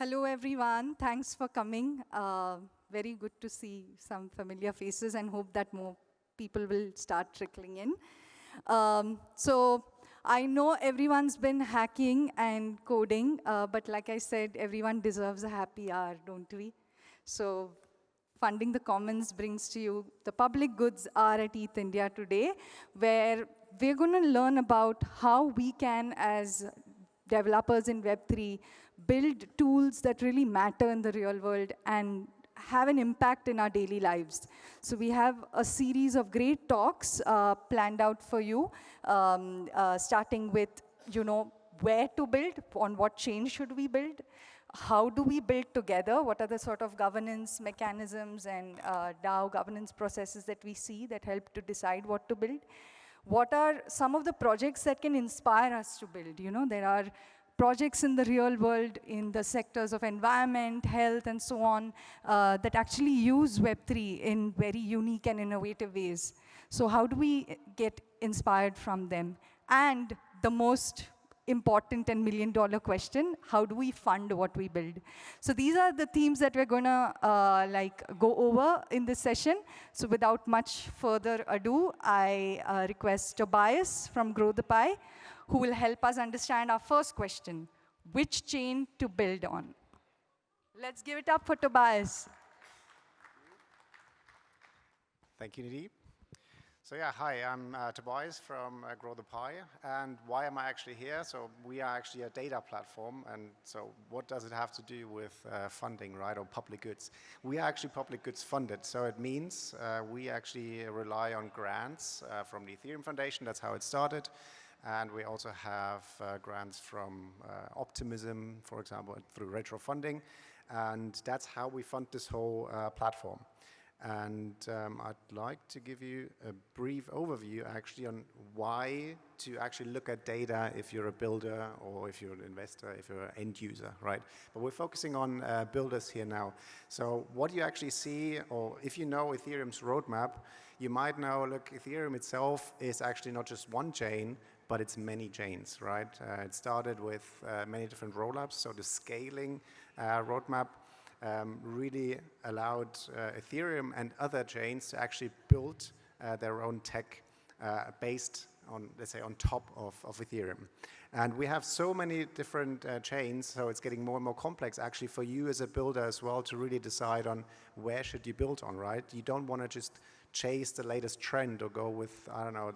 Hello, everyone. Thanks for coming. Very good to see some familiar faces and hope that more people will start trickling in. So I know everyone's been hacking and coding, but like I said, everyone deserves a happy hour, don't we? So Funding the Commons brings to you the public goods hour at ETHIndia today, where we're going to learn about how we can, as developers in Web3, build tools that really matter in the real world and have an impact in our daily lives. So we have a series of great talks planned out for you, starting with, where to build, on what chain should we build, how do we build together, what are the sort of governance mechanisms and DAO governance processes that we see that help to decide what to build. What are some of the projects that can inspire us to build? There are projects in the real world in the sectors of environment, health, and so on that actually use Web3 in very unique and innovative ways. So how do we get inspired from them? And the most important and million-dollar question, how do we fund what we build? So these are the themes that we're going to go over in this session. So without much further ado, I request Tobias from Grow the Pie, who will help us understand our first question, which chain to build on? Let's give it up for Tobias. Thank you, Nidhi. So yeah, hi, I'm Tobias from Grow the Pie. And why am I actually here? So we are actually a data platform. And so what does it have to do with funding, right, or public goods? We are actually public goods funded. So it means we actually rely on grants from the Ethereum Foundation. That's how it started. And we also have grants from Optimism, for example, through retro funding. And that's how we fund this whole platform. And I'd like to give you a brief overview actually on why to actually look at data if you're a builder or if you're an investor, if you're an end user, right? But we're focusing on builders here now. So what you actually see, or if you know Ethereum's roadmap, you might know, look, Ethereum itself is actually not just one chain, but it's many chains, right? It started with many different rollups, so the scaling roadmap really allowed Ethereum and other chains to actually build their own tech based on, let's say, on top of Ethereum. And we have so many different chains, so it's getting more and more complex actually for you as a builder as well to really decide on where should you build on, right? You don't want to just chase the latest trend or go with, I don't know,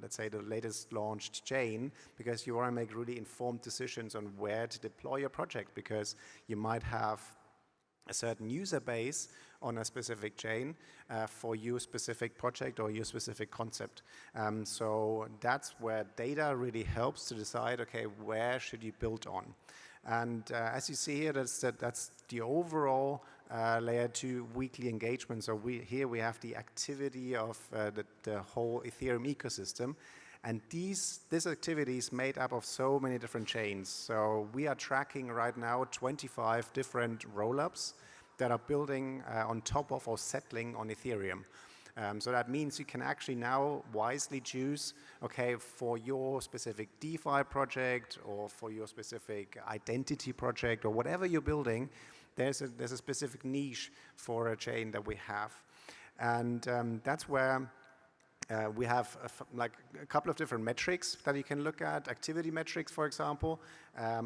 let's say the latest launched chain, because you want to make really informed decisions on where to deploy your project, because you might have a certain user base on a specific chain for your specific project or your specific concept. So that's where data really helps to decide, okay, where should you build on? And as you see here, that's the overall layer 2 weekly engagement. So here we have the activity of the whole Ethereum ecosystem. And this activity is made up of so many different chains. So we are tracking right now 25 different rollups that are building on top of or settling on Ethereum. So that means you can actually now wisely choose, okay, for your specific DeFi project or for your specific identity project or whatever you're building, there's a specific niche for a chain that we have. And that's where we have a couple of different metrics that you can look at, activity metrics, for example.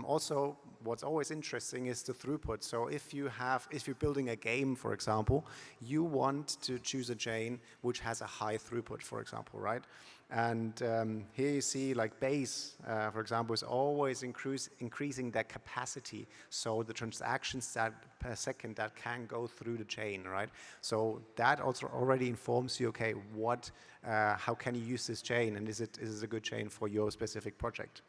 Also, what's always interesting is the throughput. So if you're building a game, for example, you want to choose a chain which has a high throughput, for example, right? And here you see like Base, for example, is always increasing their capacity. So the transactions that per second that can go through the chain, right? So that also already informs you, okay, how can you use this chain, and is it a good chain for your specific project?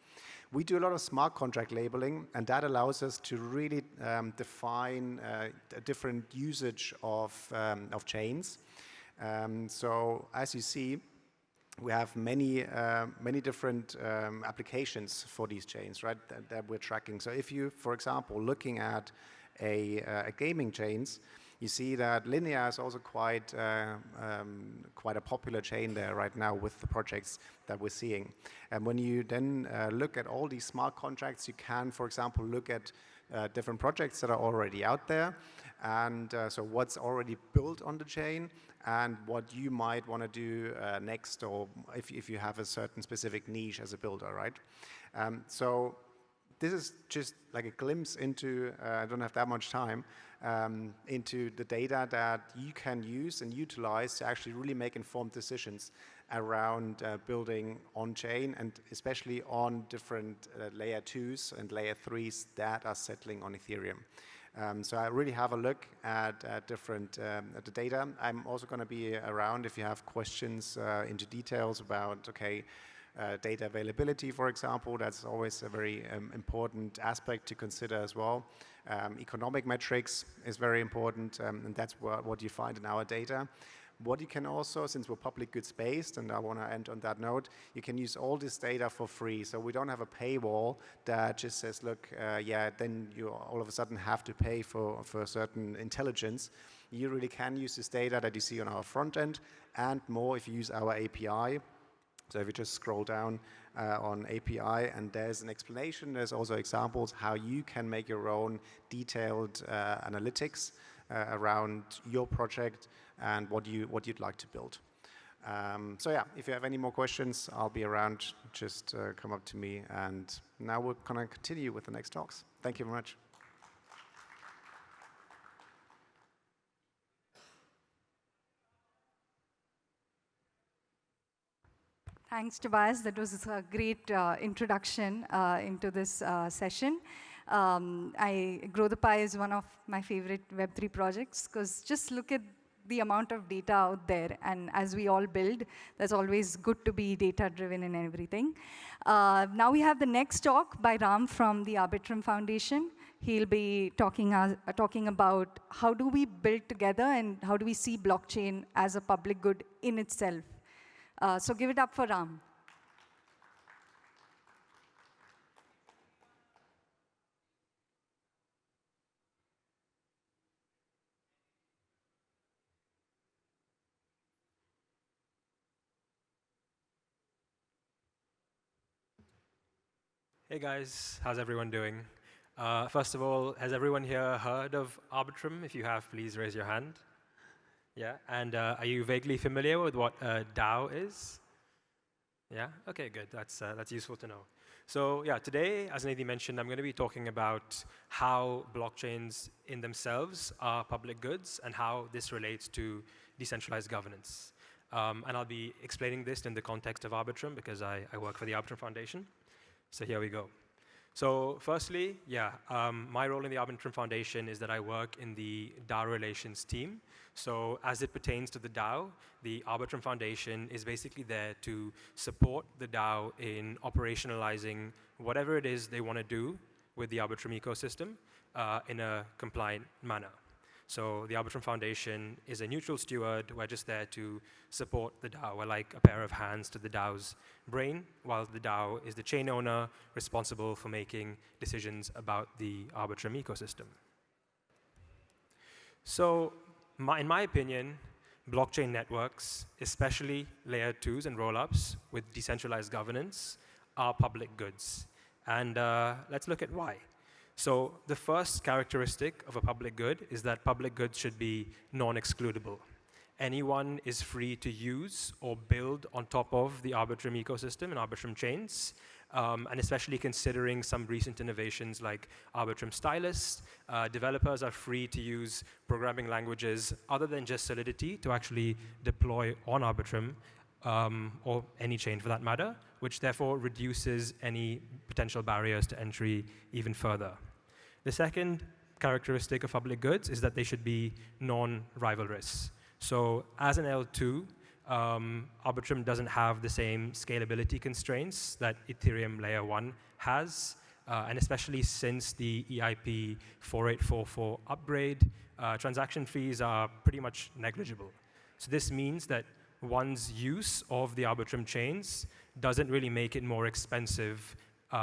We do a lot of smart contract labeling, and that allows us to really define a different usage of chains. So as you see, we have many different applications for these chains, right, that we're tracking. So if you, for example, looking at a gaming chains, you see that Linea is also quite a popular chain there right now with the projects that we're seeing. And when you then look at all these smart contracts, you can, for example, look at different projects that are already out there, and so what's already built on the chain, and what you might want to do next, or if you have a certain specific niche as a builder, right? So this is just like a glimpse into, I don't have that much time, into the data that you can use and utilize to actually really make informed decisions around building on-chain, and especially on different layer 2s and layer 3s that are settling on Ethereum. So I really have a look at at the data. I'm also going to be around if you have questions into details about, okay, data availability, for example. That's always a very important aspect to consider as well. Economic metrics is very important, and that's what you find in our data. What you can also, since we're public goods based, and I want to end on that note, you can use all this data for free. So we don't have a paywall that just says, look, yeah, then you all of a sudden have to pay for a certain intelligence. You really can use this data that you see on our front end and more if you use our API. So if you just scroll down on API, and there's an explanation, there's also examples how you can make your own detailed analytics around your project and what you'd like to build. So yeah, if you have any more questions, I'll be around. Just come up to me, and now we're going to continue with the next talks. Thank you very much. Thanks, Tobias. That was a great introduction into this session. Grow the Pie is one of my favorite Web3 projects, because just look at the amount of data out there. And as we all build, that's always good to be data-driven in everything. Now we have the next talk by Ram from the Arbitrum Foundation. He'll be talking about how do we build together and how do we see blockchain as a public good in itself. So give it up for Ram. Hey guys, how's everyone doing? First of all, has everyone here heard of Arbitrum? If you have, please raise your hand. Yeah, and are you vaguely familiar with what a DAO is? Yeah, okay, good, that's useful to know. So yeah, today, as Nidhi mentioned, I'm going to be talking about how blockchains in themselves are public goods and how this relates to decentralized governance. And I'll be explaining this in the context of Arbitrum because I work for the Arbitrum Foundation. So here we go. So firstly, yeah, my role in the Arbitrum Foundation is that I work in the DAO relations team. So as it pertains to the DAO, the Arbitrum Foundation is basically there to support the DAO in operationalizing whatever it is they want to do with the Arbitrum ecosystem in a compliant manner. So the Arbitrum Foundation is a neutral steward. We're just there to support the DAO. We're like a pair of hands to the DAO's brain, while the DAO is the chain owner responsible for making decisions about the Arbitrum ecosystem. So in my opinion, blockchain networks, especially layer 2s and rollups with decentralized governance, are public goods. And let's look at why. So the first characteristic of a public good is that public goods should be non-excludable. Anyone is free to use or build on top of the Arbitrum ecosystem and Arbitrum chains, and especially considering some recent innovations like Arbitrum Stylus, developers are free to use programming languages other than just Solidity to actually deploy on Arbitrum, or any chain for that matter, which therefore reduces any potential barriers to entry even further. The second characteristic of public goods is that they should be non-rivalrous. So as an L2, Arbitrum doesn't have the same scalability constraints that Ethereum Layer 1 has, and especially since the EIP 4844 upgrade, transaction fees are pretty much negligible. So this means that one's use of the Arbitrum chains doesn't really make it more expensive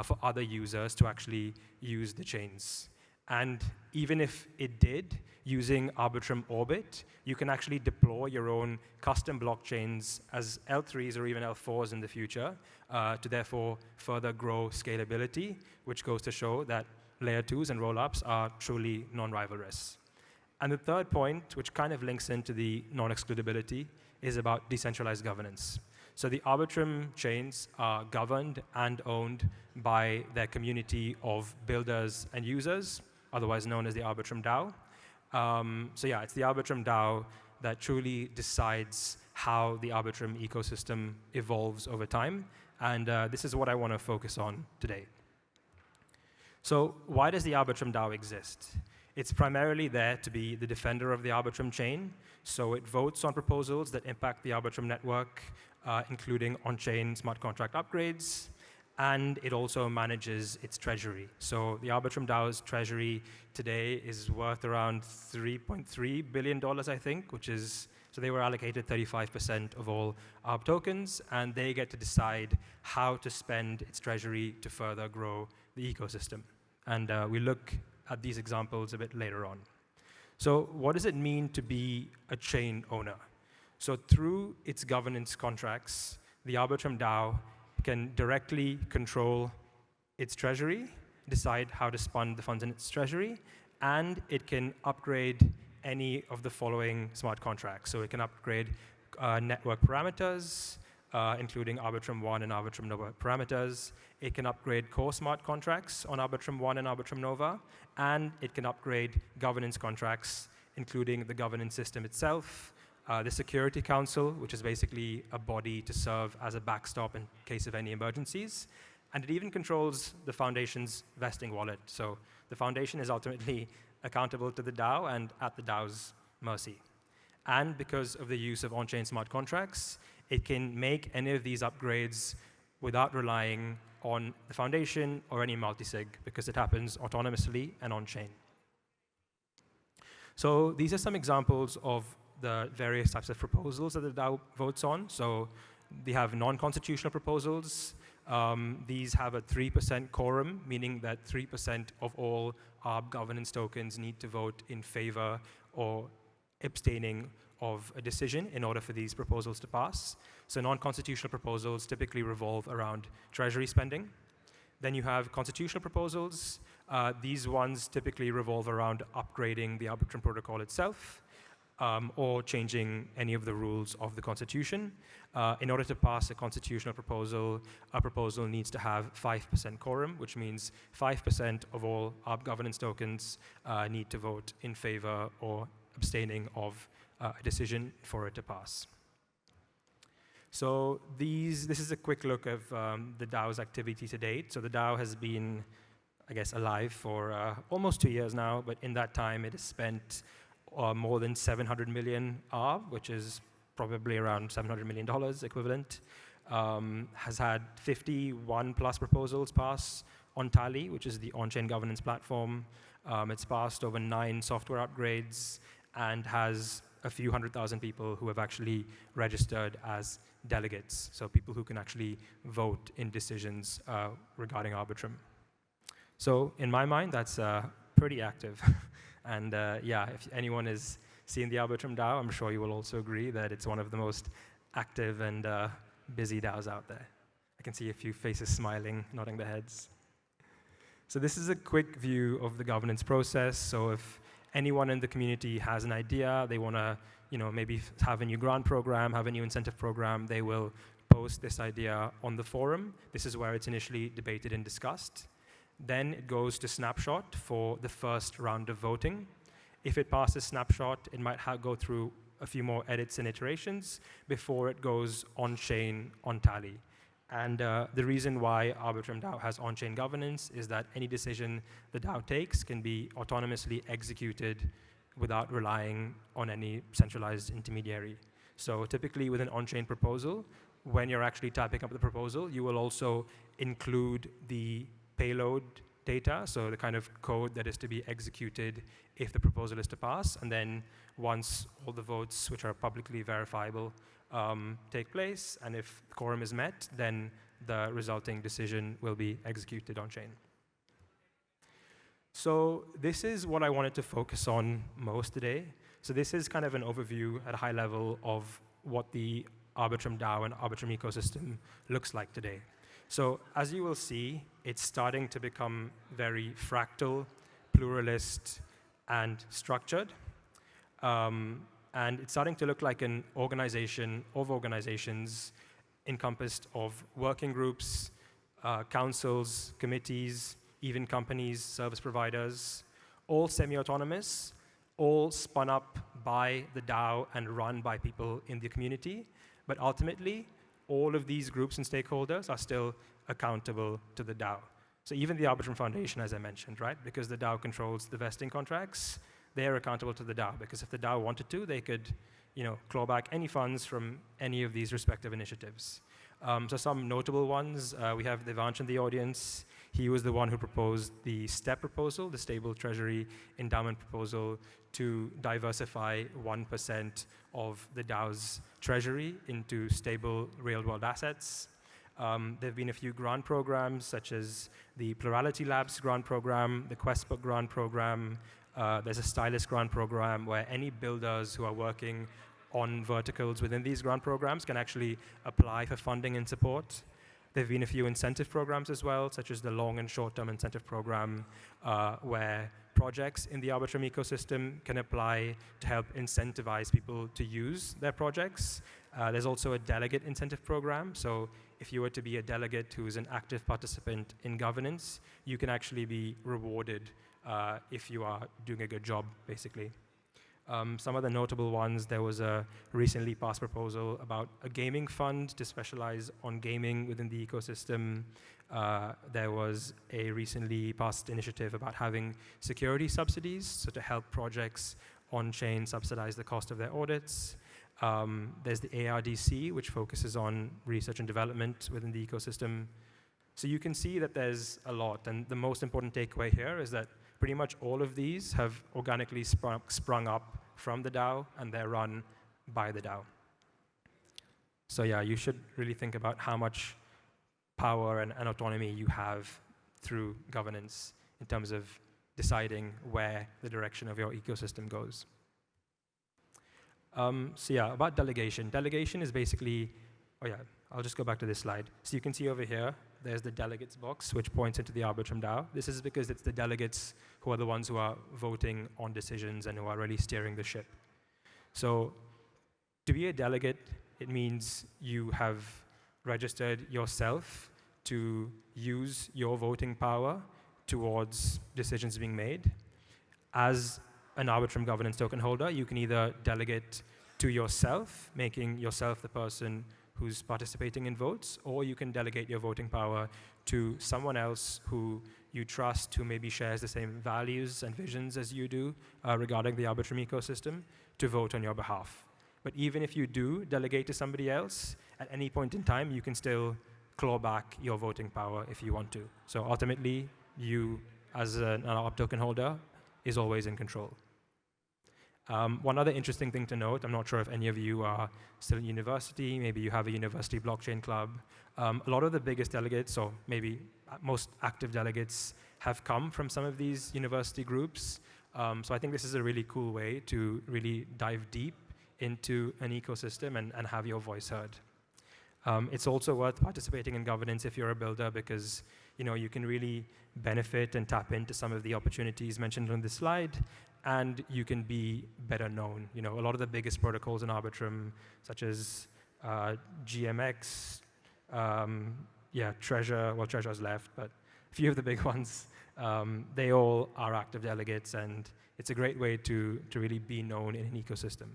for other users to actually use the chains. And even if it did, using Arbitrum Orbit, you can actually deploy your own custom blockchains as L3s or even L4s in the future to therefore further grow scalability, which goes to show that layer 2s and rollups are truly non-rivalrous. And the third point, which kind of links into the non-excludability, is about decentralized governance. So the Arbitrum chains are governed and owned by their community of builders and users, otherwise known as the Arbitrum DAO. So yeah, it's the Arbitrum DAO that truly decides how the Arbitrum ecosystem evolves over time. And this is what I want to focus on today. So why does the Arbitrum DAO exist? It's primarily there to be the defender of the Arbitrum chain. So it votes on proposals that impact the Arbitrum network, including on-chain smart contract upgrades. And it also manages its treasury. So the Arbitrum DAO's treasury today is worth around $3.3 billion, I think, which is, so they were allocated 35% of all ARB tokens, and they get to decide how to spend its treasury to further grow the ecosystem. And we look at these examples a bit later on. So what does it mean to be a chain owner? So through its governance contracts, the Arbitrum DAO can directly control its treasury, decide how to spend the funds in its treasury, and it can upgrade any of the following smart contracts. So it can upgrade network parameters, including Arbitrum 1 and Arbitrum Nova parameters. It can upgrade core smart contracts on Arbitrum 1 and Arbitrum Nova, and it can upgrade governance contracts, including the governance system itself, the Security Council, which is basically a body to serve as a backstop in case of any emergencies, and it even controls the foundation's vesting wallet. So the foundation is ultimately accountable to the DAO and at the DAO's mercy. And because of the use of on-chain smart contracts, it can make any of these upgrades without relying on the foundation or any multisig, because it happens autonomously and on-chain. So these are some examples of the various types of proposals that the DAO votes on. So they have non-constitutional proposals. These have a 3% quorum, meaning that 3% of all ARB governance tokens need to vote in favor or abstaining of a decision in order for these proposals to pass. So non-constitutional proposals typically revolve around treasury spending. Then you have constitutional proposals. These ones typically revolve around upgrading the Arbitrum protocol itself, or changing any of the rules of the constitution. In order to pass a constitutional proposal, a proposal needs to have 5% quorum, which means 5% of all ARB governance tokens need to vote in favor or abstaining of a decision for it to pass. So this is a quick look of the DAO's activity to date. So the DAO has been, I guess, alive for almost 2 years now, but in that time it has spent more than 700 million ARB, which is probably around $700 million equivalent. Has had 51 plus proposals pass on Tally, which is the on-chain governance platform. It's passed over 9 software upgrades and has a few 100,000 people who have actually registered as delegates, so people who can actually vote in decisions regarding Arbitrum. So in my mind, that's pretty active. And yeah, if anyone is seeing the Arbitrum DAO, I'm sure you will also agree that it's one of the most active and busy DAOs out there. I can see a few faces smiling, nodding their heads. So this is a quick view of the governance process. So if anyone in the community has an idea, they want to, maybe have a new grant program, have a new incentive program, they will post this idea on the forum. This is where it's initially debated and discussed. Then it goes to Snapshot for the first round of voting. If it passes Snapshot, it might go through a few more edits and iterations before it goes on-chain on Tally. And the reason why Arbitrum DAO has on-chain governance is that any decision the DAO takes can be autonomously executed without relying on any centralized intermediary. So typically with an on-chain proposal, when you're actually typing up the proposal, you will also include the payload data, so the kind of code that is to be executed if the proposal is to pass. And then once all the votes, which are publicly verifiable, take place, and if the quorum is met, then the resulting decision will be executed on-chain. So this is what I wanted to focus on most today. So this is kind of an overview at a high level of what the Arbitrum DAO and Arbitrum ecosystem looks like today. So as you will see, it's starting to become very fractal, pluralist, and structured. And it's starting to look like an organization of organizations encompassed of working groups, councils, committees, even companies, service providers, all semi-autonomous, all spun up by the DAO and run by people in the community. But ultimately, all of these groups and stakeholders are still accountable to the DAO. So even the Arbitrum Foundation, as I mentioned, right? Because the DAO controls the vesting contracts, they're accountable to the DAO. Because if the DAO wanted to, they could, claw back any funds from any of these respective initiatives. So some notable ones, we have Devansh in the audience. He was the one who proposed the STEP proposal, the Stable Treasury Endowment proposal, to diversify 1% of the DAO's treasury into stable real-world assets. There have been a few grant programs, such as the Plurality Labs grant program, the Questbook grant program. There's a Stylus grant program where any builders who are working on verticals within these grant programs can actually apply for funding and support. There have been a few incentive programs as well, such as the long and short-term incentive program, where projects in the Arbitrum ecosystem can apply to help incentivize people to use their projects. There's also a delegate incentive program. So if you were to be a delegate who's an active participant in governance, you can actually be rewarded if you are doing a good job, basically. Some of the notable ones, there was a recently passed proposal about a gaming fund to specialize on gaming within the ecosystem. There was a recently passed initiative about having security subsidies, so to help projects on-chain subsidize the cost of their audits. There's the ARDC, which focuses on research and development within the ecosystem. So you can see that there's a lot, and the most important takeaway here is that pretty much all of these have organically sprung up from the DAO, and they're run by the DAO. So yeah, you should really think about how much power and autonomy you have through governance in terms of deciding where the direction of your ecosystem goes. So yeah, about delegation. Delegation is basically, I'll just go back to this slide. So you can see over here, there's the delegates box, which points into the Arbitrum DAO. This is because it's the delegates who are the ones who are voting on decisions and who are really steering the ship. So to be a delegate, it means you have registered yourself to use your voting power towards decisions being made. As an Arbitrum governance token holder, you can either delegate to yourself, making yourself the person who's participating in votes, or you can delegate your voting power to someone else who you trust, who maybe shares the same values and visions as you do regarding the Arbitrum ecosystem, to vote on your behalf. But even if you do delegate to somebody else, at any point in time, you can still claw back your voting power if you want to. So ultimately, you, as an ARB token holder, is always in control. One other interesting thing to note, I'm not sure if any of you are still in university, maybe you have a university blockchain club. A lot of the biggest delegates, or maybe most active delegates, have come from some of these university groups. So I think this is a really cool way to really dive deep into an ecosystem and have your voice heard. It's also worth participating in governance if you're a builder, because you can really benefit and tap into some of the opportunities mentioned on this slide, and you can be better known. A lot of the biggest protocols in Arbitrum, such as GMX, Treasure, well, Treasure's left, but a few of the big ones, they all are active delegates, and it's a great way to really be known in an ecosystem.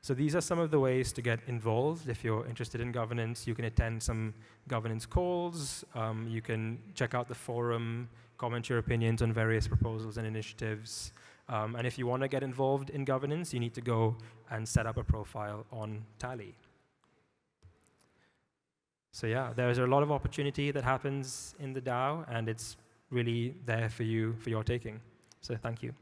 So these are some of the ways to get involved. If you're interested in governance, you can attend some governance calls. You can check out the forum, comment your opinions on various proposals and initiatives. And if you want to get involved in governance, you need to go and set up a profile on Tally. So yeah, there's a lot of opportunity that happens in the DAO, and it's really there for you, for your taking. So thank you.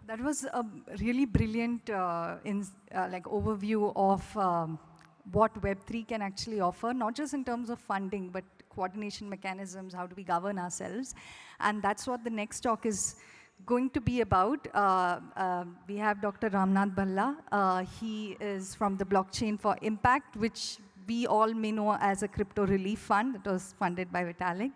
That was a really brilliant overview of what Web3 can actually offer, not just in terms of funding, but coordination mechanisms, how do we govern ourselves. And that's what the next talk is going to be about. We have Dr. Ramnath Bhalla. He is from the Blockchain for Impact, which we all may know as a crypto relief fund that was funded by Vitalik.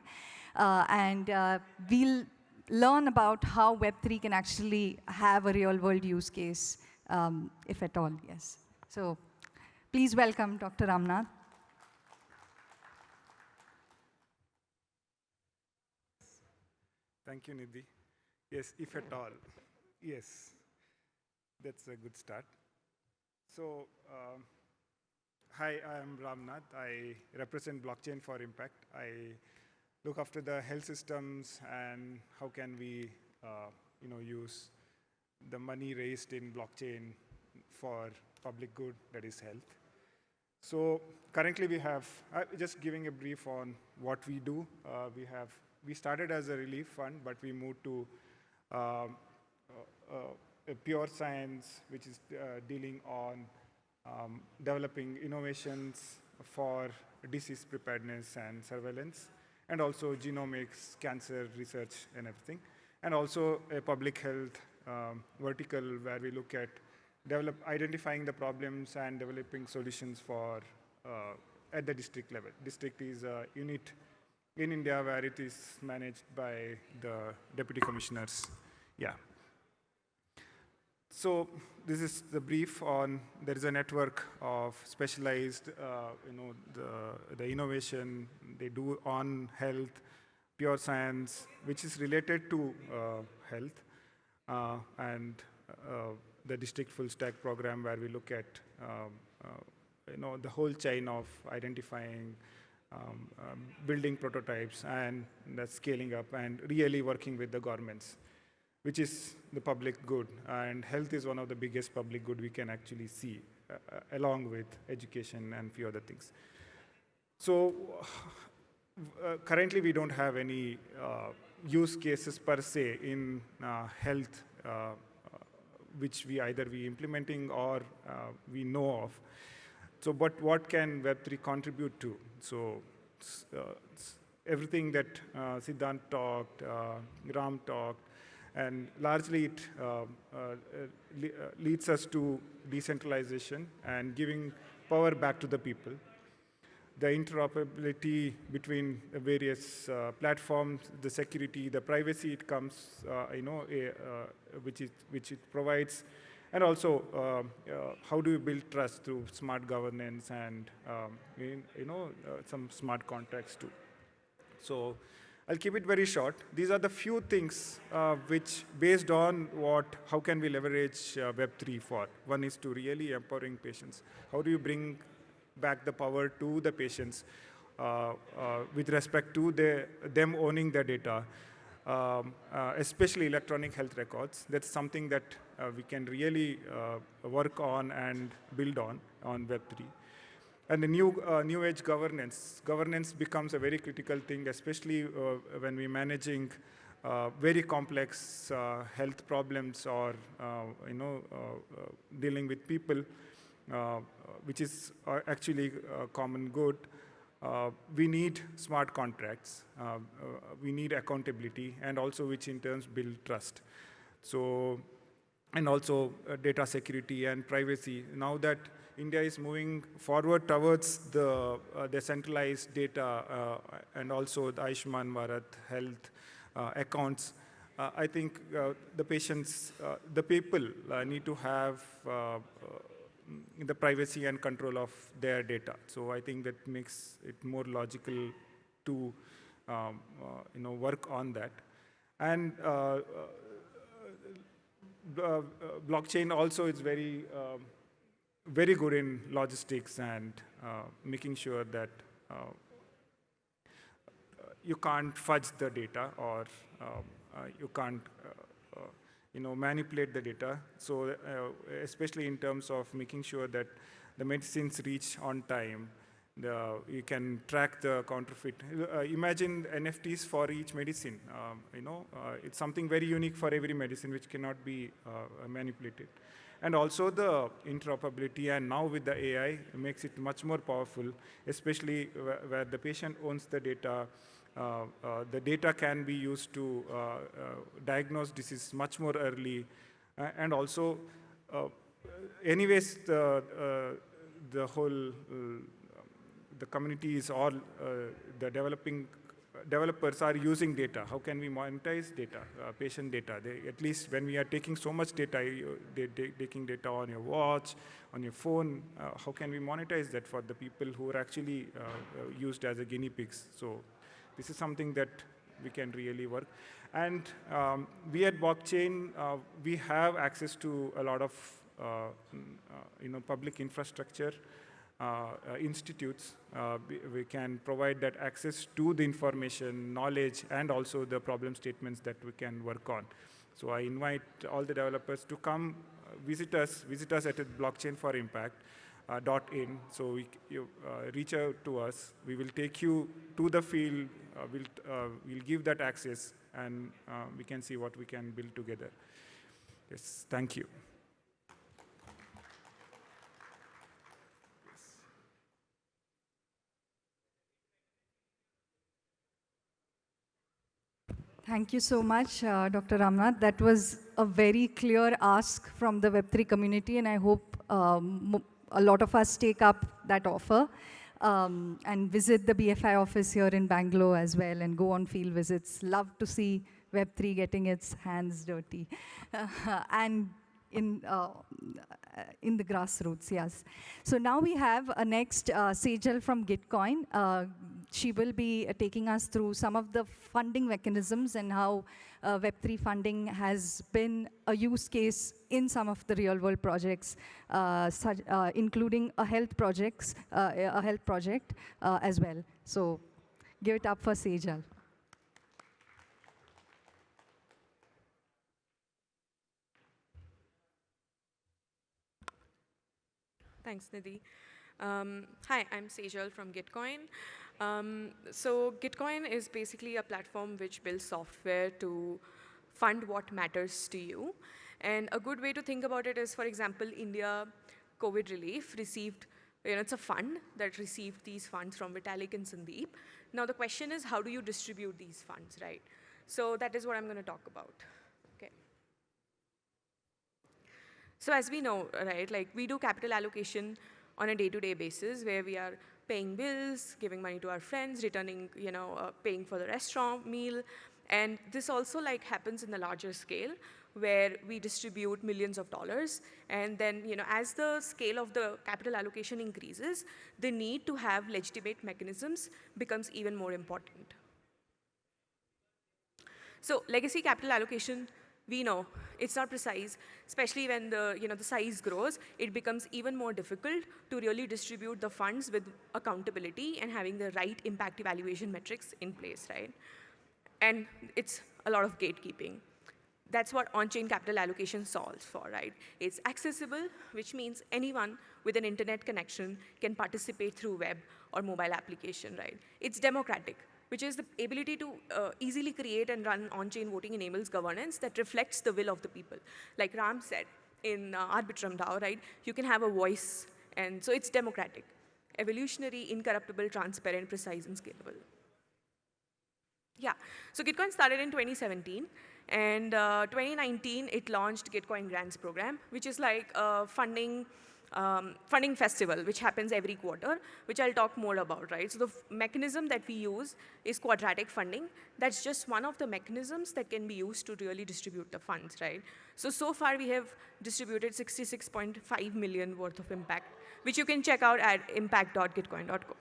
We'll learn about how Web3 can actually have a real-world use case, if at all, yes. So please welcome Dr. Ramnath. Thank you, Nidhi. Yes, if at all. Yes, that's a good start. So, hi, I'm Ramnath. I represent Blockchain for Impact. I look after the health systems and how can we use the money raised in blockchain for public good, that is health. So currently we have, just giving a brief on what we do. We started as a relief fund, but we moved to a pure science, which is dealing on developing innovations for disease preparedness and surveillance, and also genomics, cancer research, and everything. And also a public health vertical where we look at identifying the problems and developing solutions for at the district level. District is a unit in India where it is managed by the deputy commissioners. Yeah. So this is the brief on, there is a network of specialized, the innovation they do on health, pure science, which is related to health, and the district full stack program where we look at, the whole chain of identifying, building prototypes and the scaling up and really working with the governments, which is the public good. And health is one of the biggest public good we can actually see, along with education and few other things. So currently we don't have any use cases per se in health, which we either implementing or we know of. So, but what can Web3 contribute to? So, everything that Siddhant talked, Ram talked, and largely it leads us to decentralization and giving power back to the people. The interoperability between the various platforms, the security, the privacy it comes, which it provides, and also how do you build trust through smart governance and some smart contracts too. So I'll keep it very short. These are the few things which, based on how can we leverage Web3 for? One is to really empowering patients. How do you bring back the power to the patients with respect to them owning the data, especially electronic health records? That's something that we can really work on and build on Web3. And the new age governance. Governance becomes a very critical thing, especially when we're managing very complex health problems or dealing with people, which is actually a common good. We need smart contracts. We need accountability, and also which in turn build trust. So, and also data security and privacy. Now that India is moving forward towards the decentralized data and also the Ayushman Bharat health accounts, I think the people need to have the privacy and control of their data. So I think that makes it more logical to work on that. And blockchain also is very very good in logistics and making sure that you can't fudge the data or you can't manipulate the data. So especially in terms of making sure that the medicines reach on time, You can track the counterfeit. Imagine NFTs for each medicine. It's something very unique for every medicine which cannot be manipulated. And also the interoperability, and now with the AI, makes it much more powerful, especially where the patient owns the data. The data can be used to diagnose disease much more early. And also, anyways, the whole the community is all, the developers are using data. How can we monetize data, patient data? At least when we are taking so much data, they're taking data on your watch, on your phone, how can we monetize that for the people who are actually used as a guinea pigs? So this is something that we can really work. And we at Blockchain, we have access to a lot of public infrastructure. Institutes, we can provide that access to the information, knowledge, and also the problem statements that we can work on. So I invite all the developers to come visit us at Blockchain for Impact. .in. So you reach out to us. We will take you to the field. We'll give that access, and we can see what we can build together. Yes, thank you. Thank you so much, Dr. Ramnath. That was a very clear ask from the Web3 community, and I hope a lot of us take up that offer and visit the BFI office here in Bangalore as well and go on field visits. Love to see Web3 getting its hands dirty. And in the grassroots, yes. So now we have a next Sejal from Gitcoin. She will be taking us through some of the funding mechanisms and how Web3 funding has been a use case in some of the real-world projects, including a health project as well. So give it up for Sejal. Thanks, Nidhi. Hi, I'm Sejal from Gitcoin. So Gitcoin is basically a platform which builds software to fund what matters to you. And a good way to think about it is, for example, India COVID relief received, it's a fund that received these funds from Vitalik and Sandeep. Now the question is, how do you distribute these funds, right? So that is what I'm going to talk about. Okay. So as we know, right, like we do capital allocation on a day-to-day basis where we are paying bills, giving money to our friends, returning, paying for the restaurant meal. And this also like happens in a larger scale where we distribute millions of dollars. And then, as the scale of the capital allocation increases, the need to have legitimate mechanisms becomes even more important. So legacy capital allocation, we know it's not precise, especially when the size grows. It becomes even more difficult to really distribute the funds with accountability and having the right impact evaluation metrics in place, right? And it's a lot of gatekeeping. That's what on-chain capital allocation solves for, right? It's accessible, which means anyone with an internet connection can participate through web or mobile application, right? It's democratic, which is the ability to easily create and run on-chain voting enables governance that reflects the will of the people. Like Ram said in Arbitrum DAO, right? You can have a voice, and so it's democratic, evolutionary, incorruptible, transparent, precise, and scalable. Yeah, so Gitcoin started in 2017, and 2019 it launched Gitcoin Grants Program, which is like a funding festival, which happens every quarter, which I'll talk more about, right? So the mechanism that we use is quadratic funding. That's just one of the mechanisms that can be used to really distribute the funds, right? So far we have distributed 66.5 million worth of impact, which you can check out at impact.gitcoin.co.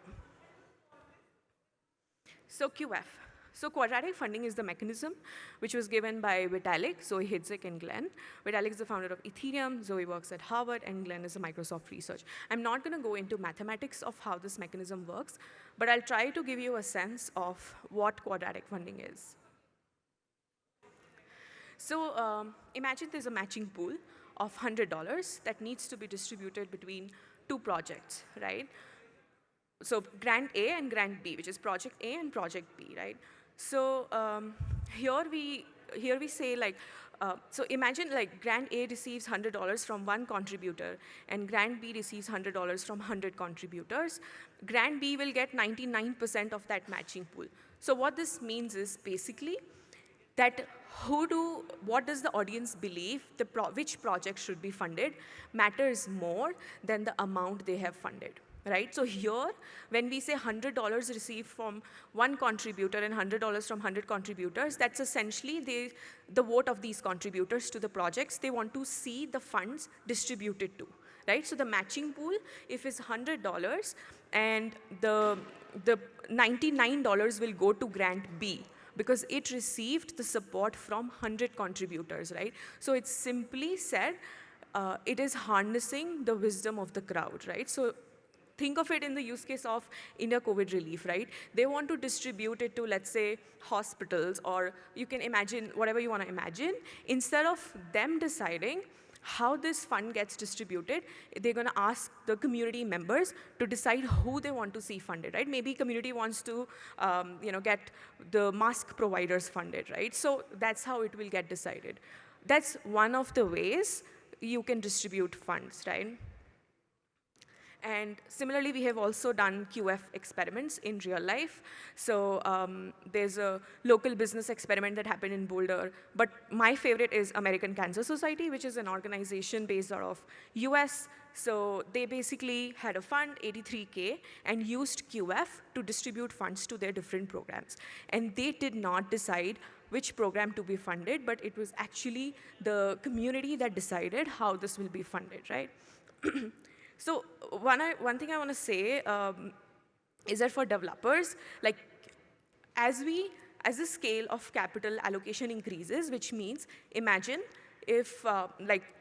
So QF. So quadratic funding is the mechanism which was given by Vitalik, Zoe Hidzik, and Glenn. Vitalik is the founder of Ethereum, Zoe works at Harvard, and Glenn is a Microsoft research. I'm not going to go into mathematics of how this mechanism works, but I'll try to give you a sense of what quadratic funding is. So imagine there's a matching pool of $100 that needs to be distributed between two projects, right? so grant A and grant B, which is project A and project B, right? So here we say like, so imagine like grant A receives $100 from one contributor and grant B receives $100 from 100 contributors. Grant B will get 99% of that matching pool. So what this means is basically that what does the audience believe which project should be funded matters more than the amount they have funded, right? So here, when we say $100 received from one contributor and $100 from 100 contributors, that's essentially the vote of these contributors to the projects they want to see the funds distributed to, right? So the matching pool, if it's $100, and the $99 will go to grant B, because it received the support from 100 contributors, right? So it's simply said, it is harnessing the wisdom of the crowd, right? So think of it in the use case of India COVID relief, right? They want to distribute it to, let's say, hospitals, or you can imagine whatever you want to imagine. Instead of them deciding how this fund gets distributed, they're going to ask the community members to decide who they want to see funded, right? Maybe community wants to get the mask providers funded, right? So that's how it will get decided. That's one of the ways you can distribute funds, right? And similarly, we have also done QF experiments in real life. So there's a local business experiment that happened in Boulder. But my favorite is American Cancer Society, which is an organization based out of US. So they basically had a fund, 83K, and used QF to distribute funds to their different programs. And they did not decide which program to be funded, but it was actually the community that decided how this will be funded, right? So one thing I want to say is that for developers, like as the scale of capital allocation increases, which means imagine if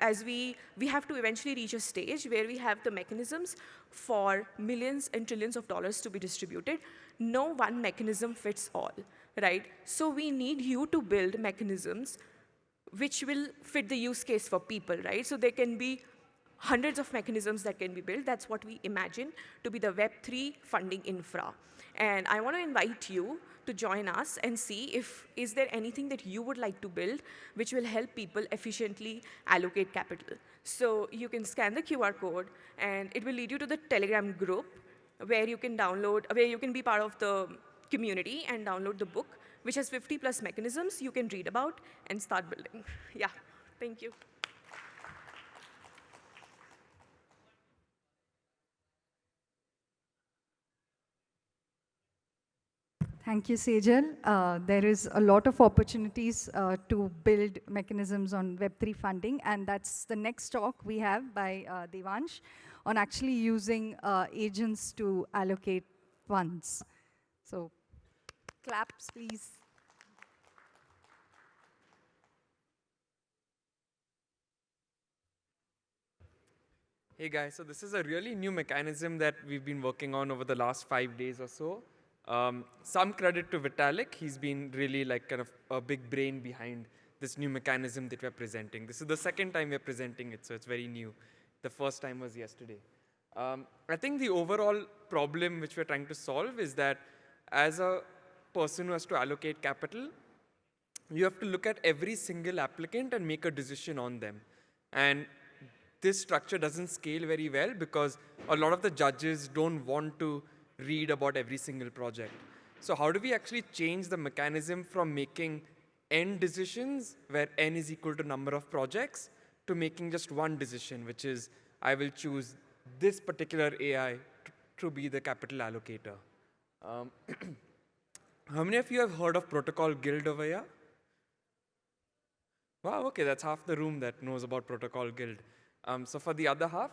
as we have to eventually reach a stage where we have the mechanisms for millions and trillions of dollars to be distributed. No one mechanism fits all, right? So we need you to build mechanisms which will fit the use case for people, right? So there can be hundreds of mechanisms that can be built. That's what we imagine to be the Web3 funding infra. And I want to invite you to join us and see is there anything that you would like to build which will help people efficiently allocate capital. So you can scan the QR code, and it will lead you to the Telegram group where you can be part of the community and download the book, which has 50+ mechanisms you can read about and start building. Yeah, thank you. Thank you, Sejal. There is a lot of opportunities to build mechanisms on Web3 funding, and that's the next talk we have by Devansh on actually using agents to allocate funds. So, claps, please. Hey guys, so this is a really new mechanism that we've been working on over the last 5 days or so. Some credit to Vitalik. He's been really like kind of a big brain behind this new mechanism that we're presenting. This is the second time we're presenting it, so it's very new. The first time was yesterday. I think the overall problem which we're trying to solve is that as a person who has to allocate capital, you have to look at every single applicant and make a decision on them. And this structure doesn't scale very well because a lot of the judges don't want to read about every single project. So how do we actually change the mechanism from making n decisions, where n is equal to number of projects, to making just one decision, which is I will choose this particular AI to be the capital allocator. How many of you have heard of Protocol Guild over here? Wow, okay, that's half the room that knows about Protocol Guild. So for the other half,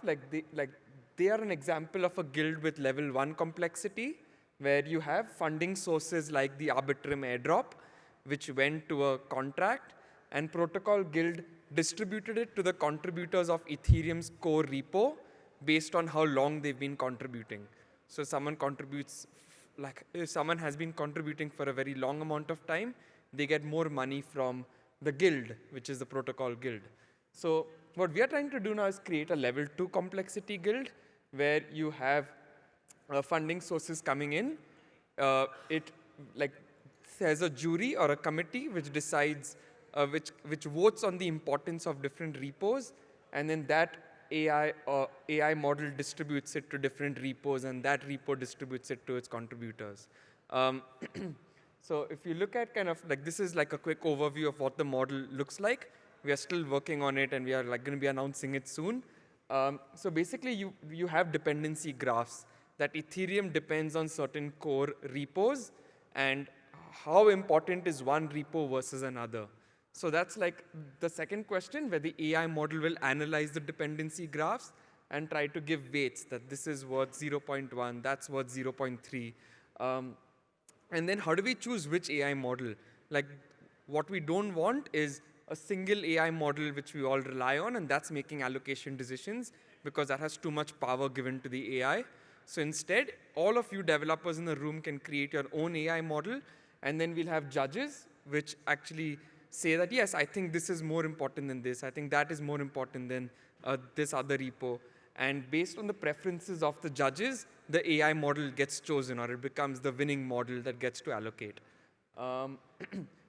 they are an example of a guild with level 1 complexity, where you have funding sources like the Arbitrum airdrop, which went to a contract, and Protocol Guild distributed it to the contributors of Ethereum's core repo based on how long they've been contributing. So someone contributes, if someone has been contributing for a very long amount of time, they get more money from the guild, which is the Protocol Guild. So what we are trying to do now is create a level 2 complexity guild, where you have funding sources coming in, it like there's a jury or a committee which decides, which votes on the importance of different repos, and then that AI model distributes it to different repos, and that repo distributes it to its contributors. Um, so if you look at kind of like, this is like a quick overview of what the model looks like. We are still working on it, and we are like going to be announcing it soon. So basically, you have dependency graphs that Ethereum depends on certain core repos, and how important is one repo versus another. So that's like the second question, where the AI model will analyze the dependency graphs and try to give weights that this is worth 0.1, that's worth 0.3. And then how do we choose which AI model? Like, what we don't want is a single AI model which we all rely on, and that's making allocation decisions, because that has too much power given to the AI. So instead, all of you developers in the room can create your own AI model, and then we'll have judges which actually say that, yes, I think this is more important than this. I think that is more important than this other repo. And based on the preferences of the judges, the AI model gets chosen, or it becomes the winning model that gets to allocate.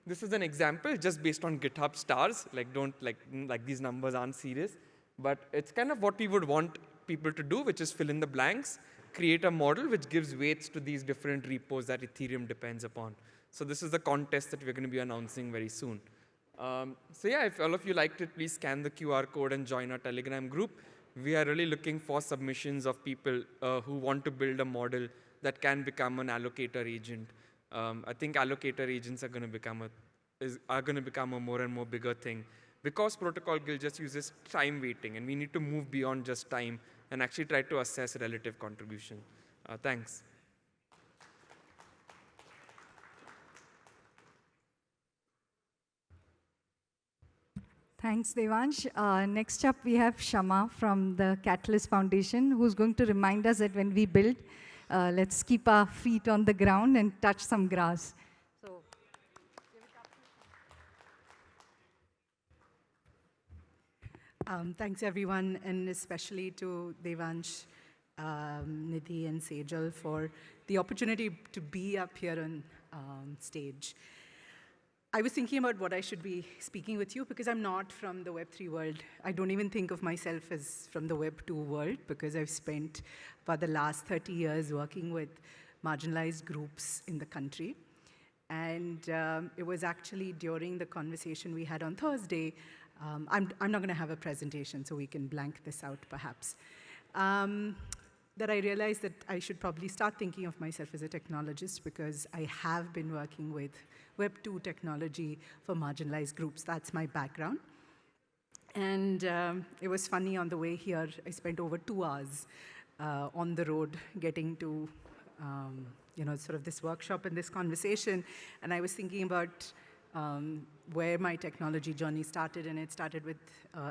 This is an example just based on GitHub stars. Like, don't like these numbers aren't serious, but it's kind of what we would want people to do, which is fill in the blanks, create a model which gives weights to these different repos that Ethereum depends upon. So this is the contest that we're going to be announcing very soon. So yeah, if all of you liked it, please scan the QR code and join our Telegram group. We are really looking for submissions of people who want to build a model that can become an allocator agent. I think allocator agents are going to become a more and more bigger thing, because Protocol Guild just uses time weighting, and we need to move beyond just time and actually try to assess relative contribution. Thanks. Thanks, Devansh. Next up, we have Shama from the Catalyst Foundation, who's going to remind us that when we build, let's keep our feet on the ground and touch some grass. So, thanks, everyone, and especially to Devansh, Nidhi, and Sejal for the opportunity to be up here on stage. I was thinking about what I should be speaking with you, because I'm not from the Web3 world. I don't even think of myself as from the Web2 world, because I've spent about the last 30 years working with marginalized groups in the country. And it was actually during the conversation we had on Thursday. I'm not going to have a presentation, so we can blank this out perhaps. That I realized that I should probably start thinking of myself as a technologist, because I have been working with Web2 technology for marginalized groups. That's my background. And it was funny, on the way here, I spent over 2 hours on the road getting to sort of this workshop and this conversation. And I was thinking about where my technology journey started, and it started with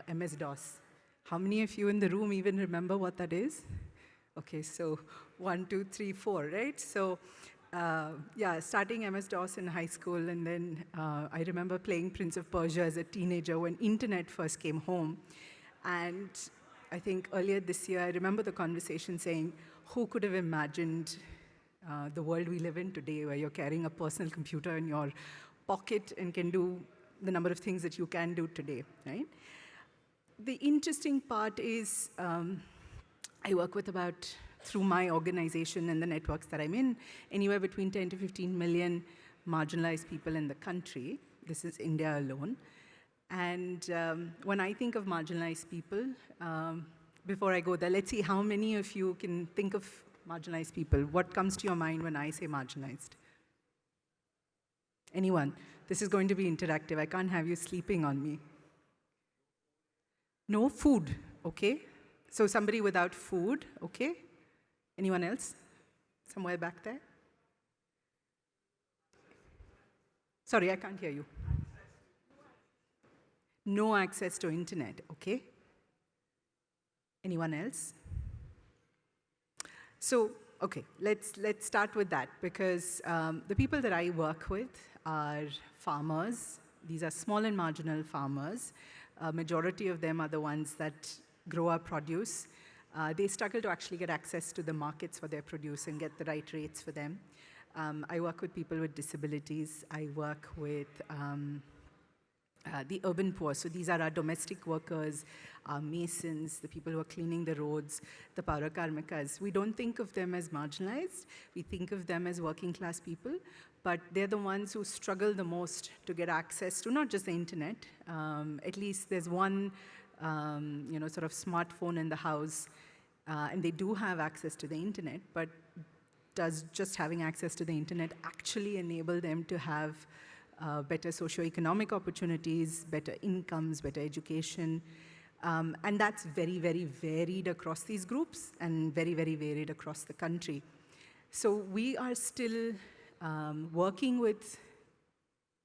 MS-DOS. How many of you in the room even remember what that is? Okay, so 1, 2, 3, 4, right? So yeah, starting MS-DOS in high school, and then I remember playing Prince of Persia as a teenager when internet first came home. And I think earlier this year, I remember the conversation saying, who could have imagined the world we live in today, where you're carrying a personal computer in your pocket and can do the number of things that you can do today, right? The interesting part is, I work with through my organization and the networks that I'm in, anywhere between 10 to 15 million marginalized people in the country. This is India alone. And when I think of marginalized people, before I go there, let's see how many of you can think of marginalized people. What comes to your mind when I say marginalized? Anyone? This is going to be interactive. I can't have you sleeping on me. No food, okay? So somebody without food, okay? Anyone else? Somewhere back there? Sorry, I can't hear you. No access to internet, okay? Anyone else? So, okay, let's start with that, because the people that I work with are farmers. These are small and marginal farmers. Majority of them are the ones that grow our produce. they struggle to actually get access to the markets for their produce and get the right rates for them. I work with people with disabilities. I work with the urban poor. So these are our domestic workers, our masons, the people who are cleaning the roads, the Paura Karmikas. We don't think of them as marginalized. We think of them as working class people, but they're the ones who struggle the most to get access to not just the internet. At least there's one sort of smartphone in the house, and they do have access to the internet, but does just having access to the internet actually enable them to have better socioeconomic opportunities, better incomes, better education? And that's very, very varied across these groups and very, very varied across the country. So we are still working with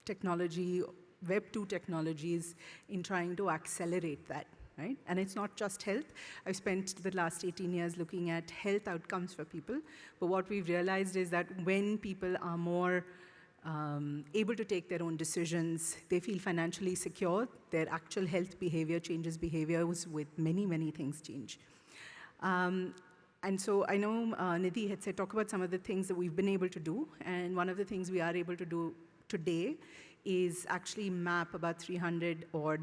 technology, Web 2 technologies, in trying to accelerate that. Right? And it's not just health. I've spent the last 18 years looking at health outcomes for people. But what we've realized is that when people are more able to take their own decisions, they feel financially secure, their actual health behavior changes behaviors with many, many things change. And so I know Nidhi had said, talk about some of the things that we've been able to do. And one of the things we are able to do today is actually map about 300 odd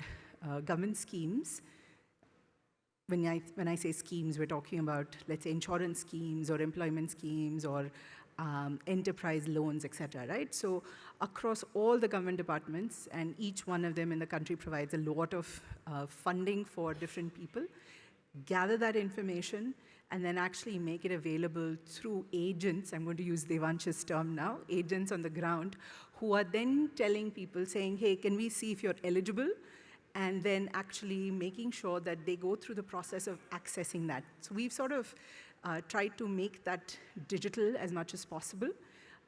government schemes. When I say schemes, we're talking about, let's say, insurance schemes or employment schemes or enterprise loans, et cetera, right? So across all the government departments, and each one of them in the country provides a lot of funding for different people, gather that information, and then actually make it available through agents. I'm going to use Devansh's term now, agents on the ground, who are then telling people, saying, hey, can we see if you're eligible? And then actually making sure that they go through the process of accessing that. So we've sort of tried to make that digital as much as possible.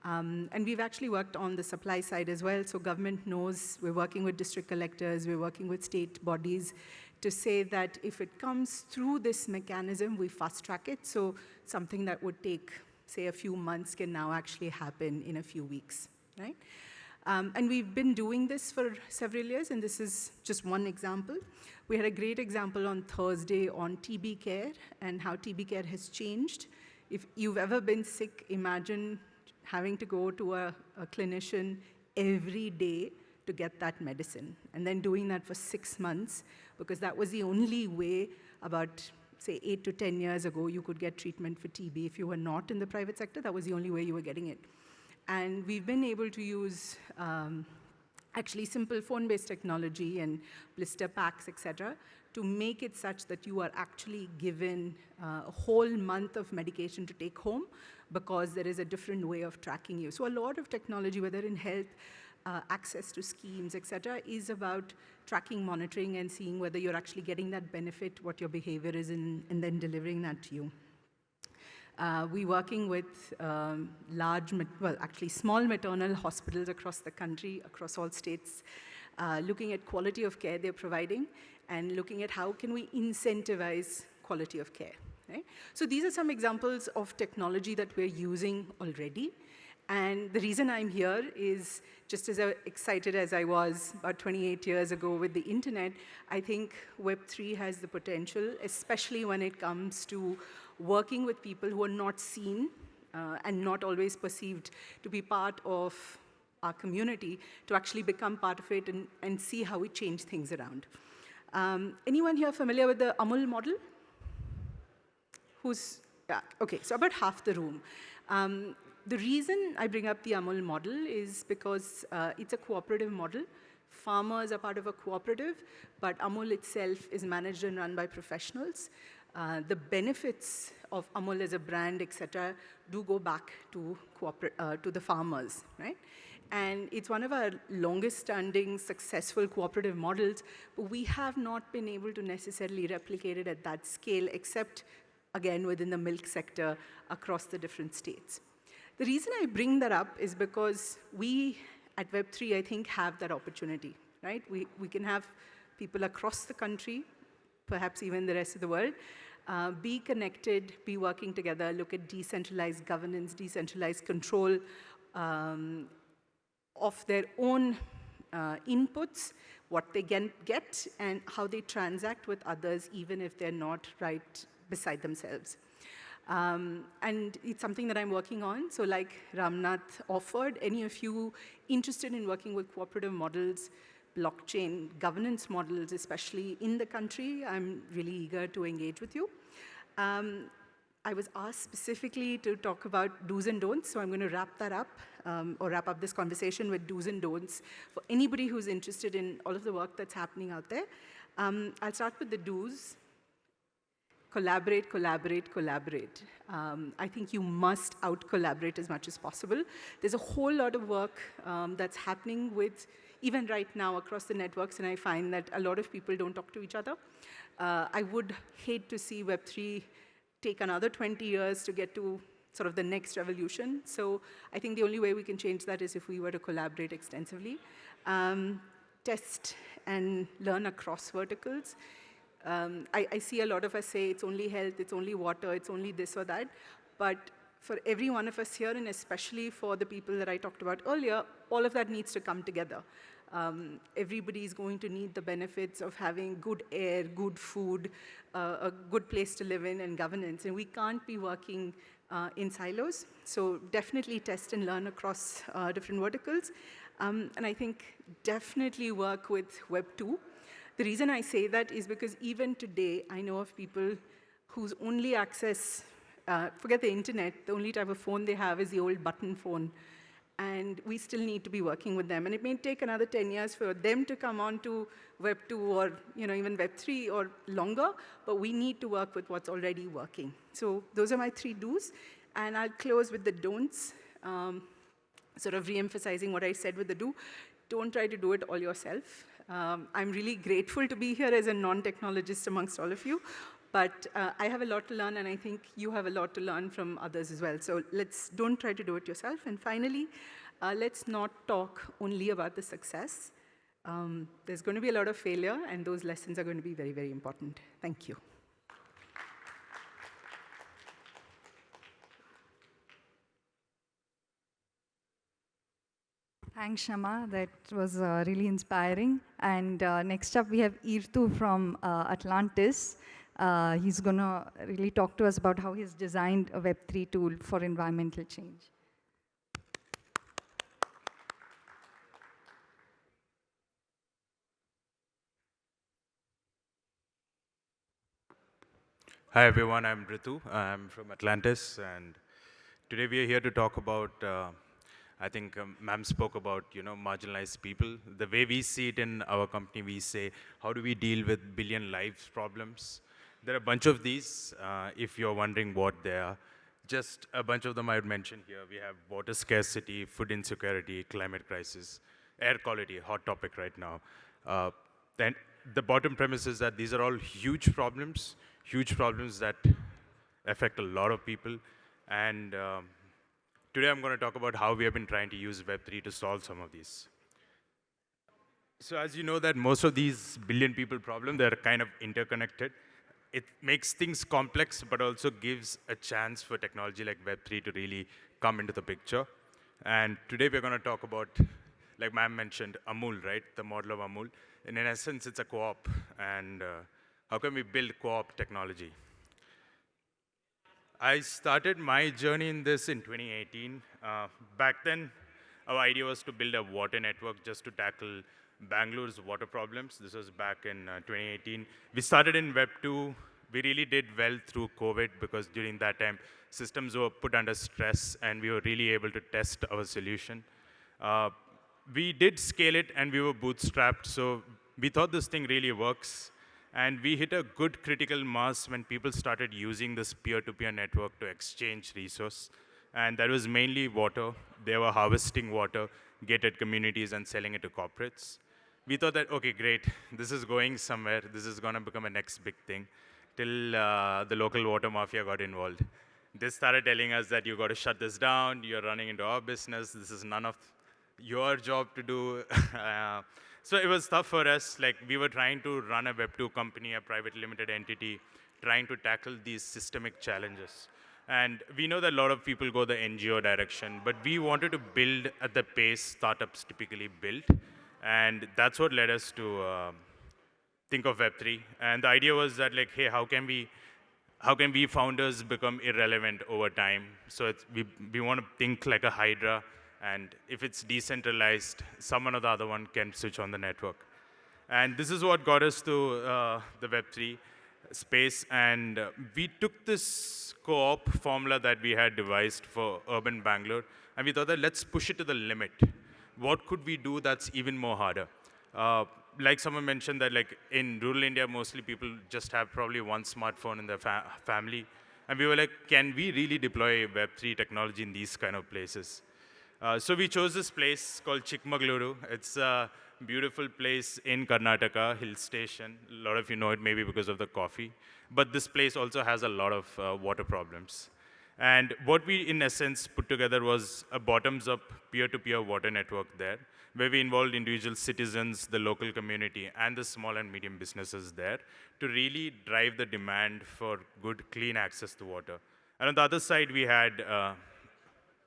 And we've actually worked on the supply side as well. So government knows we're working with district collectors, we're working with state bodies to say that if it comes through this mechanism, we fast track it. So something that would take, say, a few months can now actually happen in a few weeks, right? And we've been doing this for several years, and this is just one example. We had a great example on Thursday on TB care and how TB care has changed. If you've ever been sick, imagine having to go to a clinician every day to get that medicine, and then doing that for 6 months, because that was the only way about, say, 8 to 10 years ago, you could get treatment for TB. If you were not in the private sector, that was the only way you were getting it. And we've been able to use actually simple phone-based technology and blister packs, et cetera, to make it such that you are actually given a whole month of medication to take home, because there is a different way of tracking you. So a lot of technology, whether in health, access to schemes, et cetera, is about tracking, monitoring, and seeing whether you're actually getting that benefit, what your behavior is, and then delivering that to you. We're working with small maternal hospitals across the country, across all states, looking at quality of care they're providing and looking at how can we incentivize quality of care, right? So these are some examples of technology that we're using already. And the reason I'm here is just as excited as I was about 28 years ago with the internet, I think Web3 has the potential, especially when it comes to working with people who are not seen and not always perceived to be part of our community, to actually become part of it and see how we change things around. Anyone here familiar with the Amul model? Yeah, okay, so about half the room. The reason I bring up the Amul model is because it's a cooperative model. Farmers are part of a cooperative, but Amul itself is managed and run by professionals. The benefits of Amul as a brand, et cetera, do go back to the farmers, right? And it's one of our longest standing successful cooperative models, but we have not been able to necessarily replicate it at that scale, except, again, within the milk sector across the different states. The reason I bring that up is because we at Web3, I think, have that opportunity, right? We can have people across the country, perhaps even the rest of the world, be connected, be working together, look at decentralized governance, decentralized control of their own inputs, what they get, and how they transact with others, even if they're not right beside themselves. And it's something that I'm working on. So like Ramnath offered, any of you interested in working with cooperative models, blockchain governance models, especially in the country, I'm really eager to engage with you. I was asked specifically to talk about do's and don'ts, so I'm going to wrap that up, or wrap up this conversation with do's and don'ts for anybody who's interested in all of the work that's happening out there. I'll start with the do's. Collaborate, collaborate, collaborate. I think you must out-collaborate as much as possible. There's a whole lot of work that's happening with, even right now, across the networks, and I find that a lot of people don't talk to each other. I would hate to see Web3 take another 20 years to get to sort of the next revolution. So I think the only way we can change that is if we were to collaborate extensively. Test and learn across verticals. I see a lot of us say it's only health, it's only water, it's only this or that. But for every one of us here, and especially for the people that I talked about earlier, all of that needs to come together. Everybody is going to need the benefits of having good air, good food, a good place to live in, and governance. And we can't be working in silos. So definitely test and learn across different verticals. And I think definitely work with Web 2. The reason I say that is because even today, I know of people whose only access, forget the internet, the only type of phone they have is the old button phone. And we still need to be working with them. And it may take another 10 years for them to come on to Web 2 or even Web 3 or longer, but we need to work with what's already working. So those are my 3 do's. And I'll close with the don'ts, sort of re-emphasizing what I said with the do. Don't try to do it all yourself. I'm really grateful to be here as a non-technologist amongst all of you, but I have a lot to learn, and I think you have a lot to learn from others as well. So don't try to do it yourself. And finally, let's not talk only about the success. There's going to be a lot of failure, and those lessons are going to be very, very important. Thank you. Thanks, Shama. That was really inspiring. And next up, we have Irtu from Atlantis. He's going to really talk to us about how he's designed a Web3 tool for environmental change. Hi everyone, I'm Ritu. I'm from Atlantis, and today we are here to talk about, I think ma'am spoke about, marginalized people. The way we see it in our company, we say, how do we deal with billion lives problems? There are a bunch of these, if you're wondering what they are. Just a bunch of them I would mention here. We have water scarcity, food insecurity, climate crisis, air quality, hot topic right now. Then the bottom premise is that these are all huge problems that affect a lot of people. And today I'm going to talk about how we have been trying to use Web3 to solve some of these. So as you know that most of these billion people problems, they're kind of interconnected. It makes things complex, but also gives a chance for technology like Web3 to really come into the picture. And today we're going to talk about, like ma'am mentioned, Amul, right? The model of Amul. And in essence, it's a co-op. And how can we build co-op technology? I started my journey in this in 2018. Back then, our idea was to build a water network just to tackle Bangalore's water problems. This was back in 2018. We started in Web 2. We really did well through COVID because during that time, systems were put under stress and we were really able to test our solution. We did scale it and we were bootstrapped, so we thought this thing really works. And we hit a good critical mass when people started using this peer-to-peer network to exchange resource. And that was mainly water. They were harvesting water, gated communities, and selling it to corporates. We thought that, okay, great, this is going somewhere. This is going to become a next big thing, till the local water mafia got involved. They started telling us that you got to shut this down. You're running into our business. This is none of your job to do. So it was tough for us. Like, we were trying to run a Web 2 company, a private limited entity, trying to tackle these systemic challenges. And we know that a lot of people go the NGO direction, but we wanted to build at the pace startups typically build. And that's what led us to think of Web3. And the idea was that, like, hey, how can we founders become irrelevant over time? So we want to think like a hydra, and if it's decentralized, someone or the other one can switch on the network. And this is what got us to the Web3 space. And we took this co-op formula that we had devised for urban Bangalore, and we thought that let's push it to the limit. What could we do that's even more harder? Like someone mentioned that like in rural India, mostly people just have probably one smartphone in their family. And we were like, can we really deploy Web3 technology in these kind of places? So we chose this place called Chikmagaluru. It's a beautiful place in Karnataka, hill station. A lot of you know it maybe because of the coffee. But this place also has a lot of water problems. And what we, in essence, put together was a bottoms-up peer-to-peer water network there, where we involved individual citizens, the local community, and the small and medium businesses there to really drive the demand for good, clean access to water. And on the other side, we had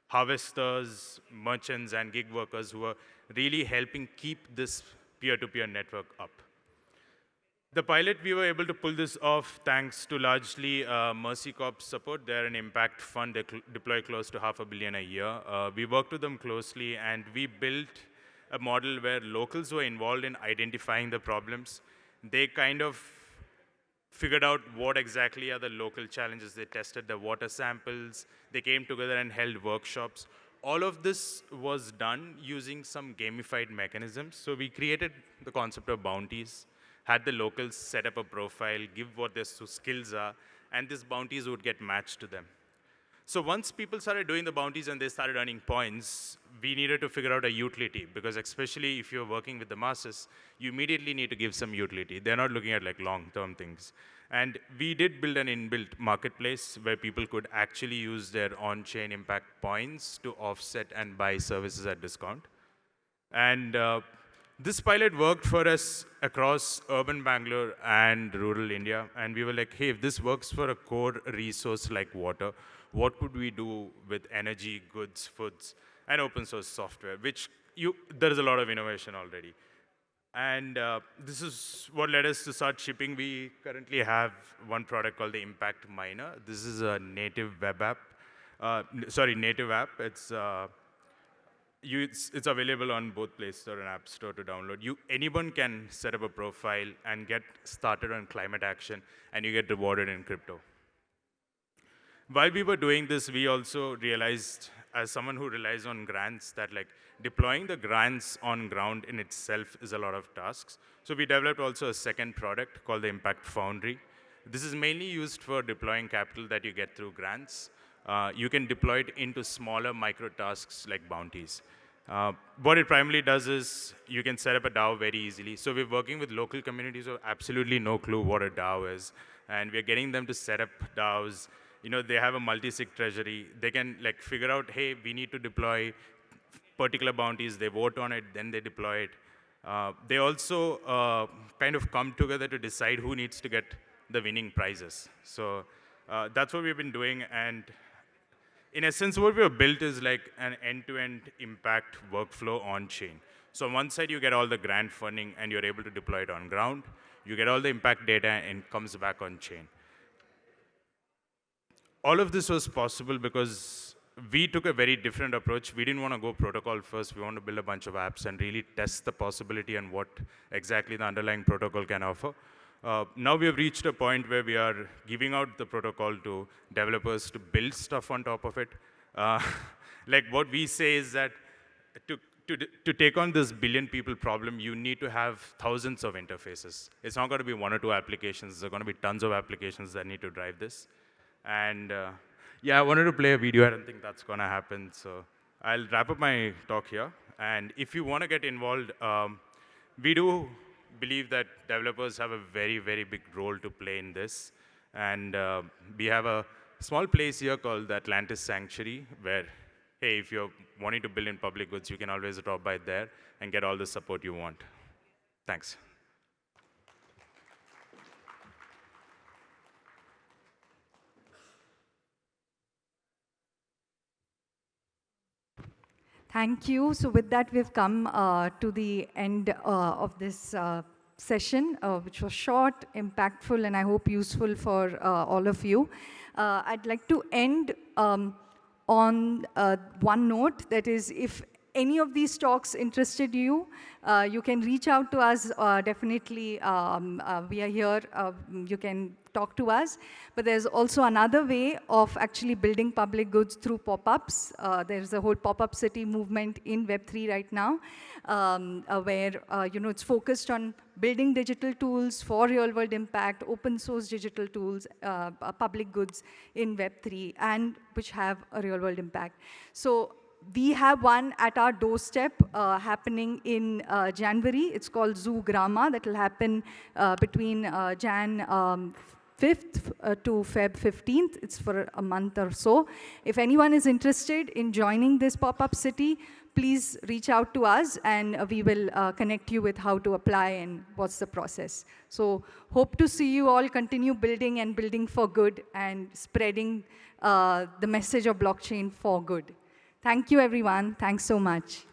harvesters, merchants, and gig workers who are really helping keep this peer-to-peer network up. The pilot, we were able to pull this off thanks to largely Mercy Corp's support. They're an impact fund. They deploy close to $500 million a year. We worked with them closely, and we built a model where locals were involved in identifying the problems. They kind of figured out what exactly are the local challenges. They tested the water samples. They came together and held workshops. All of this was done using some gamified mechanisms. So we created the concept of bounties, had the locals set up a profile, give what their skills are, and these bounties would get matched to them. So once people started doing the bounties and they started earning points, we needed to figure out a utility, because especially if you're working with the masses, you immediately need to give some utility. They're not looking at like long-term things. And we did build an inbuilt marketplace where people could actually use their on-chain impact points to offset and buy services at discount. And this pilot worked for us across urban Bangalore and rural India. And we were like, hey, if this works for a core resource like water, what could we do with energy, goods, foods, and open source software, which there is a lot of innovation already. And this is what led us to start shipping. We currently have one product called the Impact Miner. This is a native web app. Native app. It's available on both Play Store and App Store to download. Anyone can set up a profile and get started on climate action, and you get rewarded in crypto. While we were doing this, we also realized, as someone who relies on grants, that like deploying the grants on ground in itself is a lot of tasks. So we developed also a second product called the Impact Foundry. This is mainly used for deploying capital that you get through grants. You can deploy it into smaller micro tasks like bounties. What it primarily does is you can set up a DAO very easily. So we're working with local communities who have absolutely no clue what a DAO is. And we're getting them to set up DAOs. They have a multi-sig treasury. They can like figure out, hey, we need to deploy particular bounties. They vote on it, then they deploy it. They also kind of come together to decide who needs to get the winning prizes. So that's what we've been doing. And in essence, what we have built is like an end-to-end impact workflow on-chain. So on one side, you get all the grant funding, and you're able to deploy it on ground. You get all the impact data, and it comes back on-chain. All of this was possible because we took a very different approach. We didn't want to go protocol first. We want to build a bunch of apps and really test the possibility and what exactly the underlying protocol can offer. Now we have reached a point where we are giving out the protocol to developers to build stuff on top of it. Like what we say is that to take on this billion people problem, you need to have thousands of interfaces. It's not going to be one or two applications. There are going to be tons of applications that need to drive this. And yeah, I wanted to play a video. I don't think that's going to happen. So I'll wrap up my talk here. And if you want to get involved, we do believe that developers have a very, very big role to play in this. And we have a small place here called the Atlantis Sanctuary, where, hey, if you're wanting to build in public goods, you can always drop by there and get all the support you want. Thanks. Thank you. So with that, we've come to the end of this session, which was short, impactful, and I hope useful for all of you. I'd like to end on one note, that is, if any of these talks interested you, you can reach out to us, definitely. We are here, you can talk to us. But there's also another way of actually building public goods through pop-ups. There's a whole pop-up city movement in Web3 right now, where it's focused on building digital tools for real-world impact, open source digital tools, public goods in Web3, and which have a real-world impact. So we have one at our doorstep happening in January. It's called Zoo Grama. That will happen between Jan 5th to Feb 15th. It's for a month or so. If anyone is interested in joining this pop-up city, please reach out to us, and we will connect you with how to apply and what's the process. So hope to see you all continue building and building for good and spreading the message of blockchain for good. Thank you, everyone. Thanks so much.